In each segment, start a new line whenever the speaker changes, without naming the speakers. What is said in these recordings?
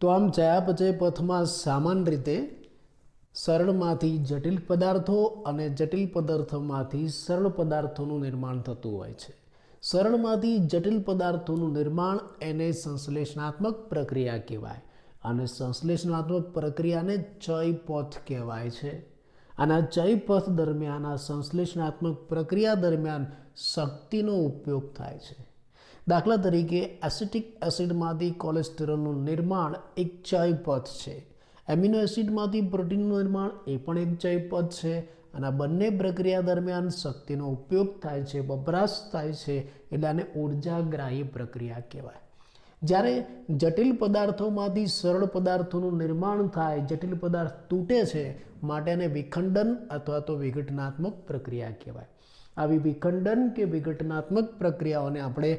તો આમ ચયાપચય પથમાં સામાન્ય રીતે સરળમાંથી જટિલ પદાર્થો અને જટિલ પદાર્થોમાંથી સરળ પદાર્થોનું નિર્માણ થતું હોય છે. સરળમાંથી જટિલ પદાર્થોનું નિર્માણ એને સંશ્લેષણાત્મક પ્રક્રિયા કહેવાય અને સંશ્લેષણાત્મક પ્રક્રિયાને ચયપથ કહેવાય છે. અને આ ચયપથ દરમિયાન આ સંશ્લેષણાત્મક પ્રક્રિયા દરમિયાન શક્તિનો ઉપયોગ થાય છે. દાખલા તરીકે એસિટિક એસિડમાંથી કોલેસ્ટેરોલનું નિર્માણ એક ચયપથ છે. એમિનો એસિડમાંથી પ્રોટીનનું નિર્માણ એ પણ એક ચયપથ છે. અને આ બંને પ્રક્રિયા દરમિયાન શક્તિનો ઉપયોગ થાય છે, વપરાશ થાય છે, એટલે આને ઉર્જાગ્રાહી પ્રક્રિયા કહેવાય. જ્યારે જટિલ પદાર્થોમાંથી સરળ પદાર્થોનું નિર્માણ થાય, જટિલ પદાર્થ તૂટે છે, માટે એને વિખંડન અથવા તો વિઘટનાત્મક પ્રક્રિયા કહેવાય. આવી વિખંડન કે વિઘટનાત્મક પ્રક્રિયાઓને આપણે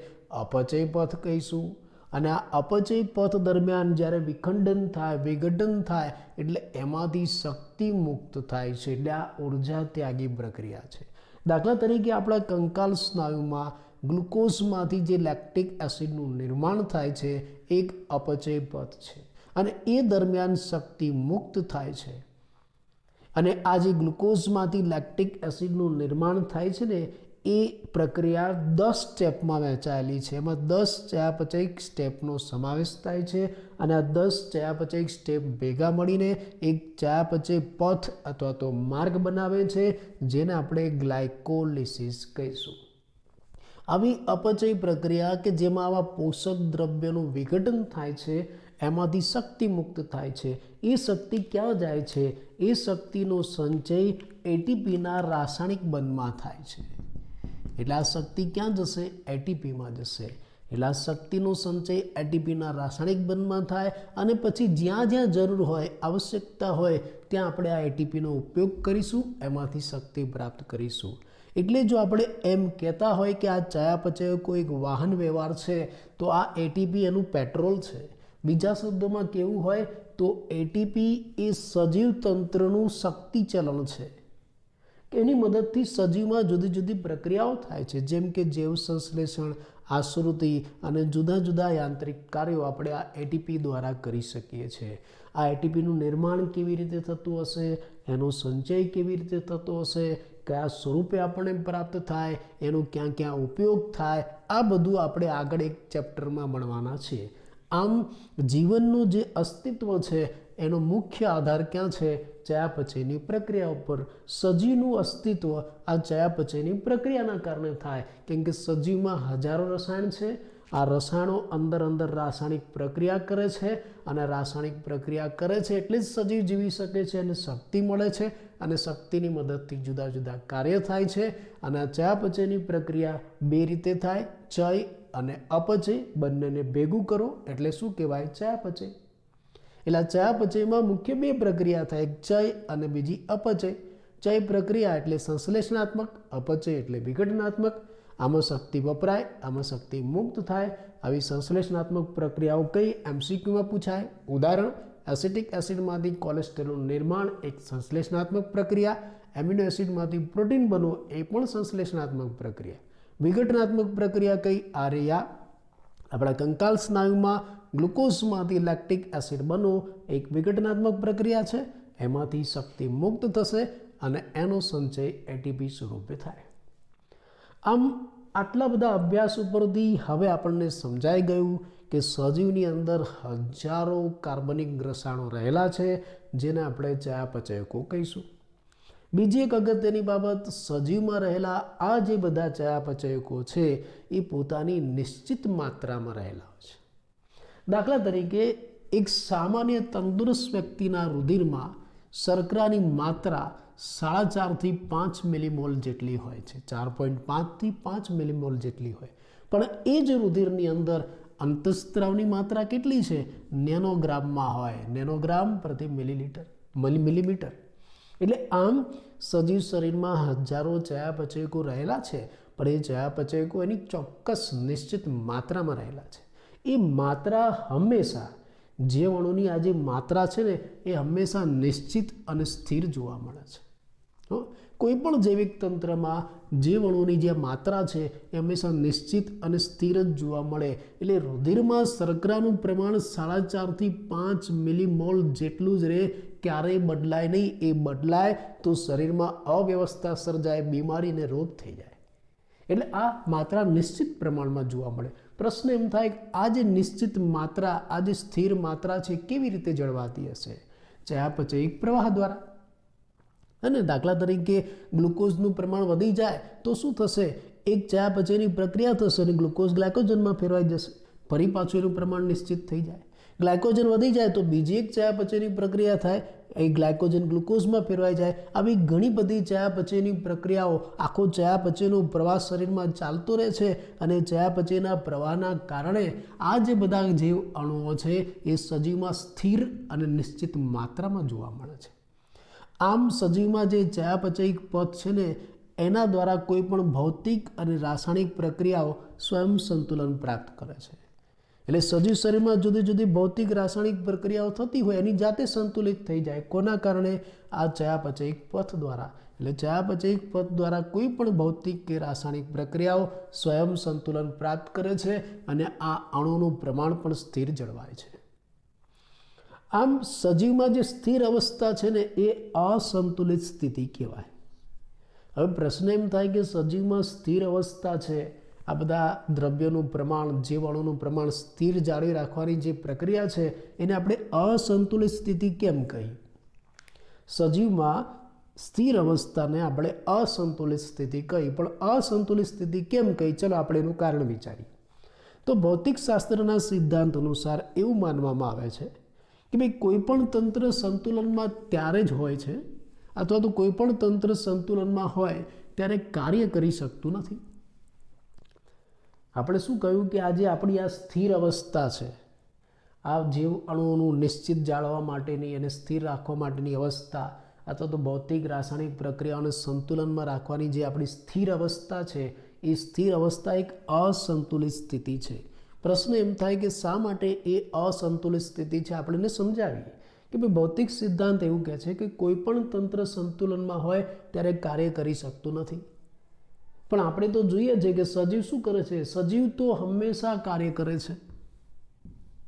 અપચય પથ કહીશું. અને આ અપચય પથ દરમિયાન જ્યારે વિખંડન થાય, વિઘટન થાય, એટલે એમાંથી શક્તિ મુક્ત થાય છે, એટલે આ ઉર્જા ત્યાગી પ્રક્રિયા છે. દાખલા તરીકે આપણા કંકાલ સ્નાયુમાં ગ્લુકોઝમાંથી જે લેક્ટિક એસિડનું નિર્માણ થાય છે, એક અપચય પથ છે અને એ દરમિયાન શક્તિ મુક્ત થાય છે. અને આ જે ગ્લુકોઝમાંથી લેક્ટિક એસિડનું નિર્માણ થાય છે ને, એ પ્રક્રિયા 10 સ્ટેપમાં વહેંચાયેલી છે. એમાં 10 ચયાપચયિક સ્ટેપનો સમાવેશ થાય છે અને આ 10 ચયાપચયિક સ્ટેપ ભેગા મળીને એક ચયાપચય પથ અથવા તો માર્ગ બનાવે છે, જેને આપણે ગ્લાયકોલિસિસ કહીશું. આવી અપચય પ્રક્રિયા કે જેમાં આવા પોષક દ્રવ્યોનું વિઘટન થાય છે, એમાંથી શક્તિ મુક્ત થાય છે. એ શક્તિ ક્યાં જાય છે? એ શક્તિનો સંચય એટીપીના રાસાયણિક બંધમાં થાય છે. એટલે આ શક્તિ ક્યાં જશે? એટીપીમાં જશે. એટલે આ શક્તિનો સંચય એટીપીના રાસાયણિક બંધમાં થાય અને પછી જ્યાં જ્યાં જરૂર હોય, આવશ્યકતા હોય, ત્યાં આપણે આ એટીપીનો ઉપયોગ કરીશું, એમાંથી શક્તિ પ્રાપ્ત કરીશું. એટલે જો આપણે એમ કહેતા હોય કે આ ચયાપચય કોઈ એક વાહન વ્યવહાર છે, તો આ એટીપી એનું પેટ્રોલ છે. બીજા શબ્દોમાં કેવું હોય તો એટીપી એ સજીવ તંત્રનું શક્તિ ચલણ છે. એની મદદથી સજીવમાં જુદી જુદી પ્રક્રિયાઓ થાય છે, જેમ કે જૈવ સંશ્લેષણ, આશ્રુતિ અને જુદા જુદા યાંત્રિક કાર્યો આપણે આ એટીપી દ્વારા કરી શકીએ છીએ. આ એટીપીનું નિર્માણ કેવી રીતે થતું હશે, એનો સંચય કેવી રીતે થતો હશે, કયા સ્વરૂપે આપણને પ્રાપ્ત થાય, એનો ક્યાં ક્યાં ઉપયોગ થાય, આ બધું આપણે આગળ એક ચેપ્ટરમાં ભણવાના છીએ. આમ જીવનનું જે અસ્તિત્વ છે એનો મુખ્ય આધાર ક્યાં છે? ચયાપચયની પ્રક્રિયા ઉપર. સજીવનું અસ્તિત્વ આ ચયાપચયની પ્રક્રિયાના કારણે થાય, કેમ કે સજીવમાં હજારો રસાયણ છે. આ રસાયણો અંદર રાસાયણિક પ્રક્રિયા કરે છે અને રાસાયણિક પ્રક્રિયા કરે છે એટલે જ સજીવ જીવી શકે છે અને શક્તિ મળે છે અને શક્તિની મદદથી જુદા જુદા કાર્ય થાય છે. અને આ ચયાપચયની પ્રક્રિયા બે રીતે થાય, ચય અને અપચય. બંનેને ભેગું કરો એટલે શું કહેવાય? ચયાપચય. એટલે આ ચયાપચયમાં મુખ્ય બે પ્રક્રિયા થાય, એક ચય અને બીજી અપચય. ચય પ્રક્રિયા એટલે સંશ્લેષણાત્મક, અપચય એટલે વિઘટનાત્મક. આમાં શક્તિ વપરાય, આમાં શક્તિ મુક્ત થાય. આવી સંશ્લેષણાત્મક પ્રક્રિયાઓ કઈ? એમસીક્યુમાં પૂછાય. ઉદાહરણ: એસિટિક એસિડમાંથી કોલેસ્ટેરોલનું નિર્માણ એક સંશ્લેષણાત્મક પ્રક્રિયા. એમિનો એસિડમાંથી પ્રોટીન બનવું એ પણ સંશ્લેષણાત્મક પ્રક્રિયા. વિઘટનાત્મક પ્રક્રિયા કઈ? આર્યા. આપણા કંકાલ સ્નાયુમાં ગ્લુકોઝમાંથી લેક્ટિક એસિડ બનવો એક વિઘટનાત્મક પ્રક્રિયા છે. એમાંથી શક્તિ મુક્ત થશે અને એનો સંચય એટીપી સ્વરૂપે થાય. આમ આટલા બધા અભ્યાસ ઉપરથી હવે આપણને સમજાઈ ગયું કે સજીવની અંદર હજારો કાર્બનિક રસાયણો રહેલા છે, જેને આપણે ચયાપચયકો કહીશું. બીજી એક અગત્યની બાબત, સજીવમાં રહેલા આ જે બધા ચયાપચયકો છે એ પોતાની નિશ્ચિત માત્રામાં રહેલા હોય છે. દાખલા તરીકે એક સામાન્ય તંદુરસ્ત વ્યક્તિના રુધિરમાં શર્કરાની માત્રા 4.5 થી 5 મિલીમોલ જેટલી હોય છે. 4.5 થી 5 મિલીમોલ જેટલી હોય. પણ એ જ રુધિરની અંદર અંતઃસ્ત્રાવની માત્રા કેટલી છે? નેનોગ્રામમાં હોય. નેનોગ્રામ પ્રતિ મિલીમીટર. એટલે આમ સજીવ શરીરમાં હજારો ચયાપચયકો રહેલા છે, પણ એ ચયાપચયકો એની ચોક્કસ નિશ્ચિત માત્રામાં રહેલા છે. એ માત્રા હંમેશા, જે અણુની આ જે માત્રા છે ને, એ હંમેશા નિશ્ચિત અને સ્થિર જોવા મળે છે. કોઈ પણ જૈવિક તંત્રમાં જીવ અણુની જે માત્રા છે એ હંમેશા નિશ્ચિત અને સ્થિર જ જોવા મળે. એટલે રુધિરમાં શર્કરાનું પ્રમાણ 4.5 થી 5 મિલીમોલ જેટલું જ રહે, ક્યારેય બદલાય નહીં. એ બદલાય તો શરીરમાં અવ્યવસ્થા સર્જાય, બીમારી અને રોગ થઈ જાય. એટલે આ માત્રા નિશ્ચિત પ્રમાણમાં જોવા મળે. પ્રશ્ન એમ થાય કે આ જે નિશ્ચિત માત્રા, આ જે સ્થિર માત્રા છે કેવી રીતે જળવાતી હશે? ચયાપચયિક પ્રવાહ દ્વારા. અને દાખલા તરીકે ગ્લુકોઝનું પ્રમાણ વધી જાય તો શું થશે? એક ચયાપચયની પ્રક્રિયા થશે અને ગ્લુકોઝ ગ્લાયકોજનમાં ફેરવાઈ જશે, ફરી પાછું એનું પ્રમાણ નિશ્ચિત થઈ જાય. ગ્લાયકોજન વધી જાય તો બીજી એક ચયાપચયની પ્રક્રિયા થાય, એ ગ્લાયકોજન ગ્લુકોઝમાં ફેરવાઈ જાય. આવી ઘણી બધી ચયાપચયની પ્રક્રિયાઓ, આખો ચયાપચયનો પ્રવાહ શરીરમાં ચાલતો રહે છે અને ચયાપચયના પ્રવાહના કારણે આ જે બધા જીવ અણુઓ છે એ સજીવમાં સ્થિર અને નિશ્ચિત માત્રામાં જોવા મળે છે. આમ સજીવમાં જે ચયાપચયિક પથ છે ને એના દ્વારા કોઈ પણ ભૌતિક અને રાસાયણિક પ્રક્રિયાઓ સ્વયં સંતુલન પ્રાપ્ત કરે છે. એટલે સજીવ શરીરમાં જુદી જુદી ભૌતિક રાસાયણિક પ્રક્રિયાઓ થતી હોય એની જાતે સંતુલિત થઈ જાય. કોના કારણે? આ ચયાપચયિક પથ દ્વારા. એટલે ચયાપચયિક પથ દ્વારા કોઈ પણ ભૌતિક કે રાસાયણિક પ્રક્રિયાઓ સ્વયં સંતુલન પ્રાપ્ત કરે છે અને આ અણુનું પ્રમાણ પણ સ્થિર જળવાય છે. આમ સજીવમાં જે સ્થિર અવસ્થા છે ને એ અસંતુલિત સ્થિતિ કહેવાય. હવે પ્રશ્ન એમ થાય કે સજીવમાં સ્થિર અવસ્થા છે, આ બધા દ્રવ્યનું પ્રમાણ, જીવ અણુનું પ્રમાણ સ્થિર જાળવી રાખવાની જે પ્રક્રિયા છે એને આપણે અસંતુલિત સ્થિતિ કેમ કહી? સજીવમાં સ્થિર અવસ્થાને આપણે અસંતુલિત સ્થિતિ કહી. પણ અસંતુલિત સ્થિતિ કેમ કહી? ચલો આપણે એનું કારણ વિચારીએ. તો ભૌતિક શાસ્ત્રના સિદ્ધાંત અનુસાર એવું માનવામાં આવે છે કે ભાઈ કોઈ પણ તંત્ર સંતુલનમાં ત્યારે જ હોય છે, અથવા તો કોઈ પણ તંત્ર સંતુલનમાં હોય ત્યારે કાર્ય કરી શકતું નથી. આપણે શું કહ્યું કે આજે આપણી આ સ્થિર અવસ્થા છે, આ જીવ અણુઓનું નિશ્ચિત જાળવવા માટેની અને સ્થિર રાખવા માટેની અવસ્થા, અથવા તો ભૌતિક રાસાયણિક પ્રક્રિયાઓને સંતુલનમાં રાખવાની જે આપણી સ્થિર અવસ્થા છે એ સ્થિર અવસ્થા એક અસંતુલિત સ્થિતિ છે. પ્રશ્ન એમ થાય કે શા માટે એ અસંતુલિત સ્થિતિ છે? આપણે એને સમજાવીએ કે ભાઈ ભૌતિક સિદ્ધાંત એવું કહે છે કે કોઈ પણ તંત્ર સંતુલનમાં હોય ત્યારે કાર્ય કરી શકતું નથી. પણ આપણે તો જોઈએ છે કે સજીવ શું કરે છે? સજીવ તો હંમેશા કાર્ય કરે છે,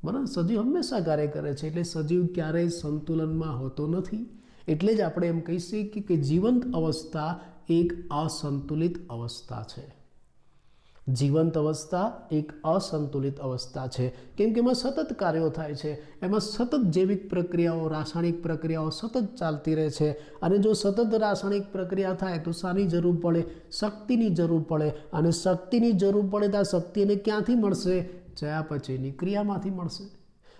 બરાબર? સજીવ હંમેશા કાર્ય કરે છે, એટલે સજીવ ક્યારેય સંતુલનમાં હોતો નથી. એટલે જ આપણે એમ કહી શકીએ કે જીવંત અવસ્થા એક અસંતુલિત અવસ્થા છે. જીવંત અવસ્થા એક અસંતુલિત અવસ્થા છે, કેમ કે એમાં સતત કાર્યો થાય છે, એમાં સતત જૈવિક પ્રક્રિયાઓ, રાસાયણિક પ્રક્રિયાઓ સતત ચાલતી રહે છે. અને જો સતત રાસાયણિક પ્રક્રિયા થાય તો શાની જરૂર પડે? શક્તિની જરૂર પડે. અને શક્તિની જરૂર પડે તો આ શક્તિ એને ક્યાંથી મળશે? ચયાપચયની ક્રિયામાંથી મળશે.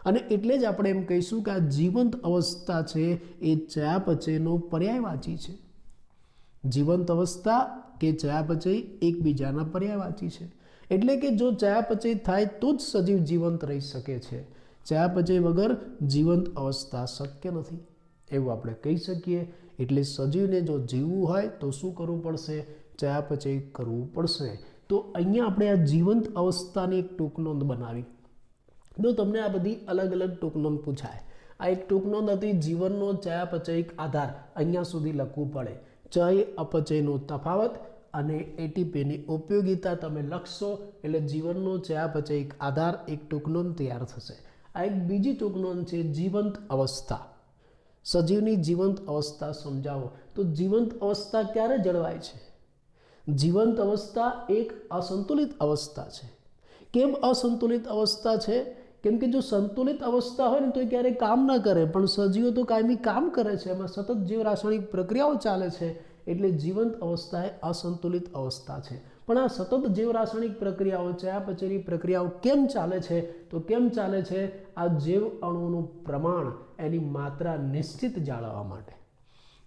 અને એટલે જ આપણે એમ કહીશું કે આ જીવંત અવસ્થા છે એ ચયાપચયનો પર્યાયવાચી છે. જીવંત અવસ્થા કે ચયાપચય એકબીજાના પર્યાયવાચી છે. એટલે કે જો ચયાપચય થાય તો જ સજીવ જીવંત રહી શકે છે. ચયાપચય વગર જીવંત અવસ્થા શક્ય નથી એવું આપણે કહી શકીએ. એટલે સજીવને જો જીવવું હોય તો શું કરવું પડશે? ચયાપચય કરવું પડશે. તો અહીંયા આપણે આ જીવંત અવસ્થાની એક ટૂંકનોંધ બનાવી. તો તમને આ બધી અલગ અલગ ટૂંકનોંધ પૂછાય. આ એક ટૂંકનોંધ હતી, જીવનનો ચયાપચયિક આધાર અહીંયા સુધી લખવું પડે. ચય અપચયનો તફાવત અને એટીપીની ઉપયોગિતા તમે લખશો એટલે જીવનનો ચયાપચયિક આધાર એક ટૂંકનોંધ તૈયાર થશે. આ એક બીજી ટૂંકનોંધ છે જીવંત અવસ્થા. સજીવની જીવંત અવસ્થા સમજાવો. તો જીવંત અવસ્થા ક્યારે જળવાય છે? જીવંત અવસ્થા એક અસંતુલિત અવસ્થા છે. કેમ અસંતુલિત અવસ્થા છે? કેમ કે જો સંતુલિત અવસ્થા હોય ને તો એ ક્યારેય કામ ના કરે, પણ સજીવો તો કાયમી કામ કરે છે, એમાં સતત જીવ રાસાયણિક પ્રક્રિયાઓ ચાલે છે. એટલે જીવંત અવસ્થા એ અસંતુલિત અવસ્થા છે. પણ આ સતત જીવ રાસાયણિક પ્રક્રિયાઓ, ચયાપચયની પ્રક્રિયાઓ કેમ ચાલે છે? તો કેમ ચાલે છે? આ જીવ અણુઓનું પ્રમાણ, એની માત્રા નિશ્ચિત જાળવવા માટે.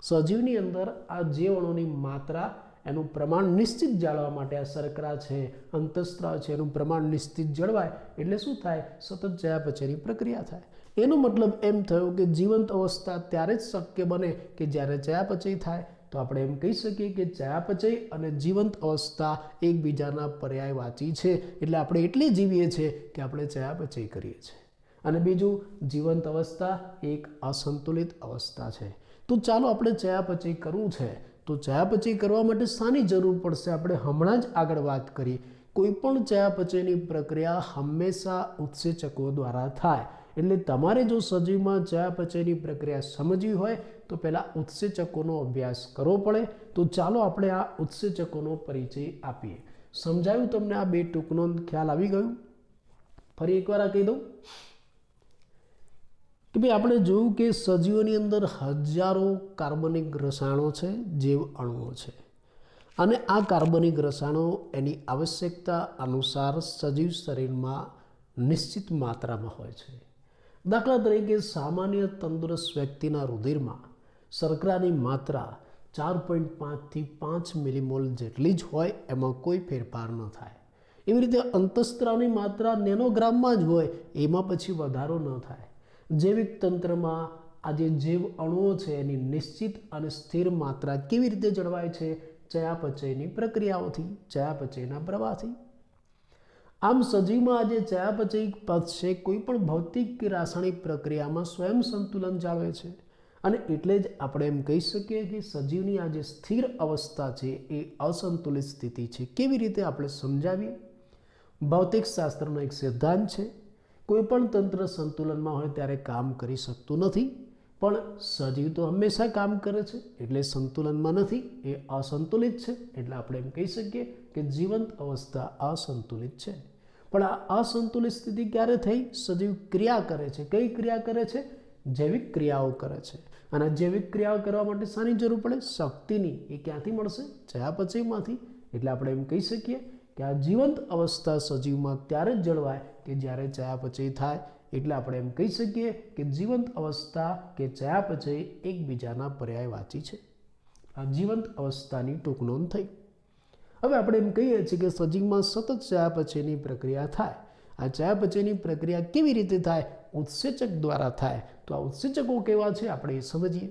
સજીવની અંદર આ જીવ અણુની માત્રા, એનું પ્રમાણ નિશ્ચિત જાળવવા માટે આ શર્કરા છે, અંતઃસ્ત્રાવ છે, એનું પ્રમાણ નિશ્ચિત જળવાય. એટલે શું થાય? સતત ચયાપચયની પ્રક્રિયા થાય. એનો મતલબ એમ થયો કે જીવંત અવસ્થા ત્યારે જ શક્ય બને કે જ્યારે ચયાપચય થાય. તો આપણે એમ કહી શકીએ કે ચયાપચય અને જીવંત અવસ્થા એકબીજાના પર્યાયવાચી છે. એટલે આપણે એટલી જીવીએ છીએ કે આપણે ચયાપચય કરીએ છીએ. અને બીજું, જીવંત અવસ્થા એક અસંતુલિત અવસ્થા છે. તો ચાલો આપણે ચયાપચય કરવું છે તો ચયાપચય કરવા માટે શાની જરૂર પડશે? આપણે હમણાં જ આગળ વાત કરી, કોઈ પણ ચયાપચયની પ્રક્રિયા હંમેશા ઉત્સેચકો દ્વારા થાય. એટલે તમારે જો સજીવમાં ચયાપચયની પ્રક્રિયા સમજવી હોય તો પહેલાં ઉત્સેચકોનો અભ્યાસ કરવો પડે. તો ચાલો આપણે આ ઉત્સેચકોનો પરિચય આપીએ. સમજાયું તમને? આ બે ટૂંકનો ખ્યાલ આવી ગયું? ફરી એકવાર આ કહી દઉં કે ભાઈ આપણે જોયું કે સજીવોની અંદર હજારો કાર્બનિક રસાયણો છે, જીવ અણુઓ છે, અને આ કાર્બનિક રસાયણો એની આવશ્યકતા અનુસાર સજીવ શરીરમાં નિશ્ચિત માત્રામાં હોય છે. દાખલા તરીકે સામાન્ય તંદુરસ્ત વ્યક્તિના રુધિરમાં શર્કરાની માત્રા 4.5 થી 5 મિલીમોલ જેટલી જ હોય, એમાં કોઈ ફેરફાર ન થાય. એવી રીતે અંતઃસ્ત્રાવની માત્રા નેનોગ્રામમાં જ હોય, એમાં પછી વધારો ન થાય. જૈવિક તંત્રમાં આ જે જૈવ અણુઓ છે એની નિશ્ચિત અને સ્થિર માત્રા કેવી રીતે જળવાય છે? ચયાપચયની પ્રક્રિયાઓથી, ચયાપચયના પ્રવાહથી. આમ સજીવમાં આજે ચયાપચય પદ છે કોઈ પણ ભૌતિક કે રાસાયણિક પ્રક્રિયામાં સ્વયં સંતુલન જાળવે છે. અને એટલે જ આપણે એમ કહી શકીએ કે સજીવની આ જે સ્થિર અવસ્થા છે એ અસંતુલિત સ્થિતિ છે. કેવી રીતે આપણે સમજાવીએ? ભૌતિક શાસ્ત્રનો એક સિદ્ધાંત છે, કોઈ પણ તંત્ર સંતુલનમાં હોય ત્યારે કામ કરી શકતું નથી, પણ સજીવ તો હંમેશા કામ કરે છે, એટલે સંતુલનમાં નથી, એ અસંતુલિત છે. એટલે આપણે એમ કહી શકીએ કે જીવંત અવસ્થા અસંતુલિત છે. પણ આ અસંતુલિત સ્થિતિ ક્યારે થઈ? સજીવ ક્રિયા કરે છે. કઈ ક્રિયા કરે છે? જૈવિક ક્રિયાઓ કરે છે. અને જૈવિક ક્રિયાઓ કરવા માટે શાની જરૂર પડે? શક્તિની. એ ક્યાંથી મળશે? ચયાપચયમાંથી. એટલે આપણે એમ કહી શકીએ કે આ જીવંત અવસ્થા સજીવમાં ત્યારે જ જળવાય કે જ્યારે ચયાપચય થાય. એટલે આપણે એમ કહી શકીએ કે જીવંત અવસ્થા કે ચયાપચય એકબીજાના પર્યાયવાચી છે. આ જીવંત અવસ્થાની ટૂંક નોંધ થઈ. હવે આપણે એમ કહીએ છીએ કે સજીવમાં સતત ચયાપચયની પ્રક્રિયા થાય. આ ચયાપચયની પ્રક્રિયા કેવી રીતે થાય? ઉત્સેચક દ્વારા થાય. તો આ ઉત્સેચકો કેવા છે આપણે એ સમજીએ.